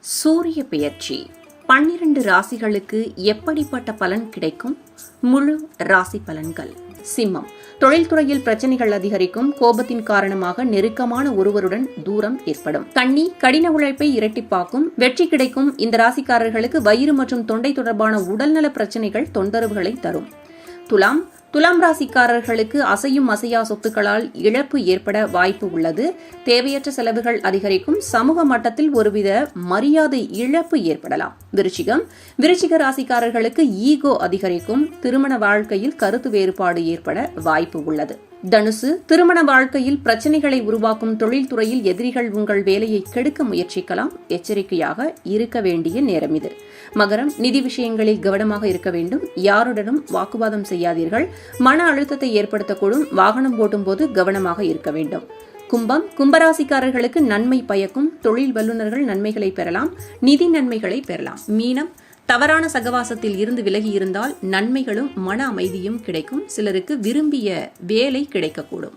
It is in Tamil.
சூரிய பெயர்ச்சி 12 ராசிகளுக்கு எப்படிப்பட்ட பலன் கிடைக்கும்? முழு ராசி பலன்கள். சிம்மம். தொழில்துறையில் பிரச்சனைகள் அதிகரிக்கும். கோபத்தின் காரணமாக நெருக்கமான ஒருவருடன் தூரம் ஏற்படும். கன்னி. கடின உழைப்பை இரட்டிப்பாக்கும். வெற்றி கிடைக்கும். இந்த ராசிக்காரர்களுக்கு வயிறு மற்றும் தொண்டை தொடர்பான உடல்நல பிரச்சனைகள் தொந்தரவுகளை தரும். துலாம். துலாம் ராசிக்காரர்களுக்கு அசையும் அசையா சொத்துக்களால் இழப்பு ஏற்பட வாய்ப்பு உள்ளது. தேவையற்ற செலவுகள் அதிகரிக்கும். சமூக மட்டத்தில் ஒருவித மரியாதை இழப்பு ஏற்படலாம். விருச்சிகம். விருச்சிக ராசிக்காரர்களுக்கு ஈகோ அதிகரிக்கும். திருமண வாழ்க்கையில் கருத்து வேறுபாடு ஏற்பட வாய்ப்பு உள்ளது. தனுசு. திருமண வாழ்க்கையில் பிரச்சனைகளை உருவாக்கும். தொழில்துறையில் எதிரிகள் உங்கள் வேலையை கெடுக்க முயற்சிக்கலாம். எச்சரிக்கையாக இருக்க வேண்டிய நேரம் இது. மகரம். நிதி விஷயங்களில் கவனமாக இருக்க வேண்டும். யாருடனும் வாக்குவாதம் செய்யாதீர்கள். மன அழுத்தத்தை ஏற்படுத்தக்கூடும். வாகனம் ஓட்டும் போது கவனமாக இருக்க வேண்டும். கும்பம். கும்பராசிக்காரர்களுக்கு நன்மை பயக்கும். தொழில் வல்லுநர்கள் நன்மைகளை பெறலாம். நிதி நன்மைகளை பெறலாம். மீனம். தவறான சகவாசத்தில் இருந்து விலகி இருந்தால் நன்மைகளும் மன அமைதியும் கிடைக்கும். சிலருக்கு விரும்பிய வேலை கிடைக்கக்கூடும்.